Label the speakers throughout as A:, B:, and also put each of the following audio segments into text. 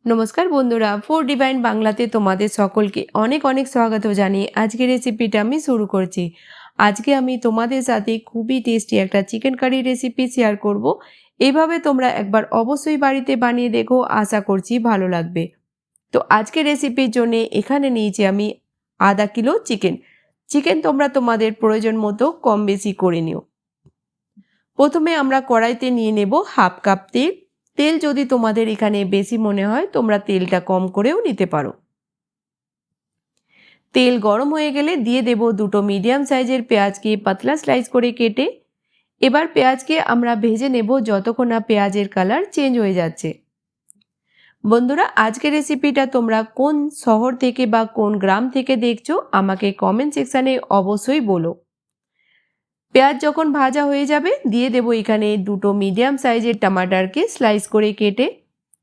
A: নমস্কার বন্ধুরা, four divine বাংলাতে তোমাদের সকলকে অনেক অনেক স্বাগত জানিয়ে আজকের রেসিপিটা আমি শুরু করছি। আজকে আমি তোমাদের সাথে খুবই টেস্টি একটা চিকেন কারি রেসিপি শেয়ার করব। এইভাবে তোমরা একবার অবশ্যই বাড়িতে বানিয়ে দেখো, আশা করছি ভালো লাগবে। তো আজকের রেসিপির জন্য এখানে নিয়েছি আমি আধা কিলো চিকেন তোমরা তোমাদের প্রয়োজন মতো কম বেশি করে নিও। প্রথমে আমরা কড়াইতে নিয়ে নেব হাফ কাপ তেল। তেল যদি তোমাদের এখানে বেশি মনে হয় তোমরা তেলটা কম করেও নিতে পারো। তেল গরম হয়ে গেলে দিয়ে দেব দুটো মিডিয়াম সাইজের পেঁয়াজকে পাতলা স্লাইস করে কেটে। এবার পেঁয়াজকে আমরা ভেজে নেব যতক্ষণ না পেঁয়াজের কালার চেঞ্জ হয়ে যাচ্ছে। বন্ধুরা, আজকের রেসিপিটা তোমরা কোন শহর থেকে বা কোন গ্রাম থেকে দেখছো আমাকে কমেন্ট সেকশানে অবশ্যই বলো। পেঁয়াজ যখন ভাজা হয়ে যাবে দিয়ে দেব এখানে দুটো মিডিয়াম সাইজের টমাটারকে স্লাইস করে কেটে।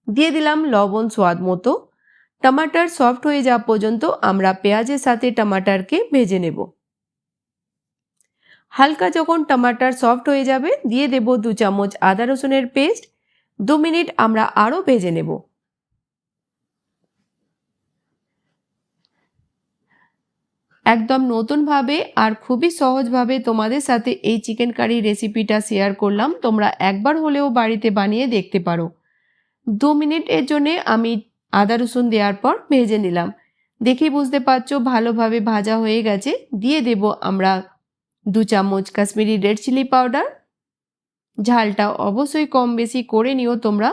A: দিয়ে দিলাম লবণ স্বাদ মতো। টমাটার সফট হয়ে যাওয়া পর্যন্ত আমরা পেঁয়াজের সাথে টমাটারকে ভেজে নেব। হালকা যখন টমাটার সফট হয়ে যাবে দিয়ে দেব 2 চামচ আদা রসুনের পেস্ট। 2 মিনিট আমরা আরও ভেজে নেব। একদম নতুনভাবে আর খুবই সহজভাবে তোমাদের সাথে এই চিকেন কারি রেসিপিটা শেয়ার করলাম। তোমরা একবার হলেও বাড়িতে বানিয়ে দেখতে পারো। 2 মিনিটের জন্যে আমি আদা রসুন দেওয়ার পর ভেজে নিলাম। দেখেই বুঝতে পারছো ভালোভাবে ভাজা হয়ে গেছে। দিয়ে দেব আমরা 2 চামচ কাশ্মীরি রেড চিলি পাউডার। ঝালটা অবশ্যই কম বেশি করে নিও তোমরা।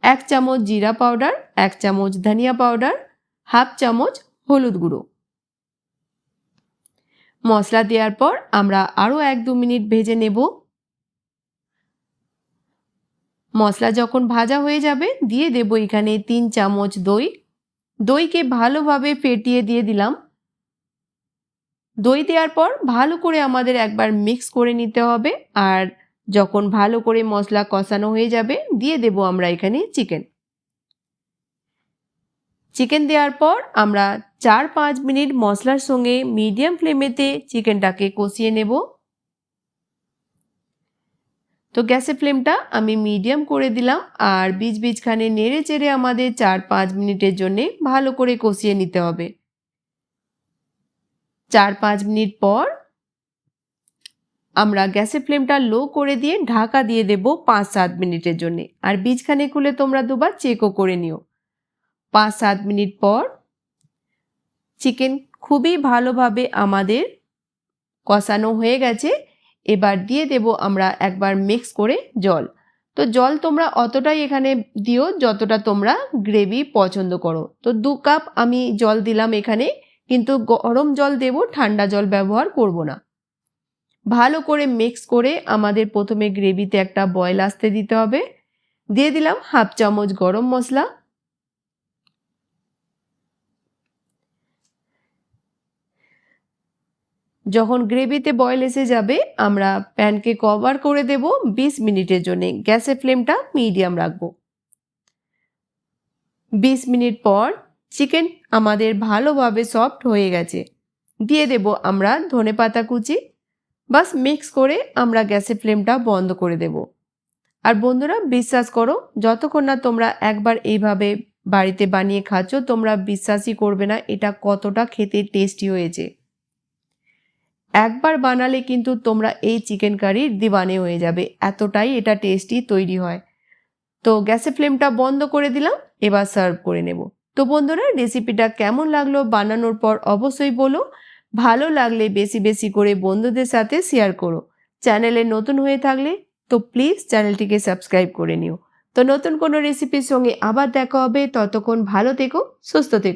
A: 1 চামচ জিরা পাউডার, 1 চামচ ধনিয়া পাউডার, হাফ চামচ হলুদ গুঁড়ো। মশলা দেওয়ার পর আমরা আরও 1-2 মিনিট ভেজে নেব। মশলা যখন ভাজা হয়ে যাবে দিয়ে দেব এখানে 3 চামচ দই। দইকে ভালোভাবে ফেটিয়ে দিয়ে দিলাম। দই দেওয়ার পর ভালো করে আমাদের একবার মিক্স করে নিতে হবে। আর যখন ভালো করে মশলা কষানো হয়ে যাবে দিয়ে দেব আমরা এখানে চিকেন দেওয়ার পর আমরা 4-5 মিনিট মশলার সঙ্গে মিডিয়াম ফ্লেমেতে চিকেনটাকে কষিয়ে নেব। তো গ্যাসের ফ্লেমটা আমি মিডিয়াম করে দিলাম আর বীজখানে নেড়ে চেড়ে আমাদের 4-5 মিনিটের জন্য ভালো করে কষিয়ে নিতে হবে। 4-5 মিনিট পর আমরা গ্যাসের ফ্লেমটা লো করে দিয়ে ঢাকা দিয়ে দেব 5-7 মিনিটের জন্য। আর বীজখানে খুলে তোমরা দুবার চেকও করে নিও। 5-7 মিনিট পর চিকেন খুবই ভালোভাবে আমাদের কষানো হয়ে গেছে। এবার দিয়ে দেব আমরা একবার মিক্স করে জল। তো জল তোমরা অতটাই এখানে দিও যতটা তোমরা গ্রেভি পছন্দ করো। তো 2 কাপ আমি জল দিলাম এখানে, কিন্তু গরম জল দেব, ঠান্ডা জল ব্যবহার করব না। ভালো করে মিক্স করে আমাদের প্রথমে গ্রেভিতে একটা বয়েল আসতে দিতে হবে। দিয়ে দিলাম হাফ চামচ গরম মশলা। যখন গ্রেভিতে বয়েল এসে যাবে আমরা প্যানকে কভার করে দেব 20 মিনিটের জন্য। গ্যাসের ফ্লেমটা মিডিয়াম রাখবো। 20 মিনিট পর চিকেন আমাদের ভালোভাবে সফট হয়ে গেছে। দিয়ে দেব আমরা ধনেপাতা কুচি। বাস মিক্স করে আমরা গ্যাসের ফ্লেমটা বন্ধ করে দেব। আর বন্ধুরা, বিশ্বাস করো যতক্ষণ না তোমরা একবার এইভাবে বাড়িতে বানিয়ে খাচ্ছ তোমরা বিশ্বাসই করবে না এটা কতটা খেতে টেস্টি হয়েছে। একবার বানালে কিন্তু তোমরা এই চিকেন কারির দিওয়ানে হয়ে যাবে, এতটাই এটা টেস্টি তৈরি হয়। তো গ্যাসের ফ্লেমটা বন্ধ করে দিলাম। এবার সার্ভ করে নেব। তো বন্ধুরা, রেসিপিটা কেমন লাগলো বানানোর পর অবশ্যই বলো। ভালো লাগলে বেশি বেশি করে বন্ধুদের সাথে শেয়ার করো। চ্যানেলে নতুন হয়ে থাকলে তো প্লিজ চ্যানেলটিকে সাবস্ক্রাইব করে নিও। তো নতুন কোনো রেসিপির সঙ্গে আবার দেখা হবে। ততক্ষণ ভালো থেকো, সুস্থ থেকো।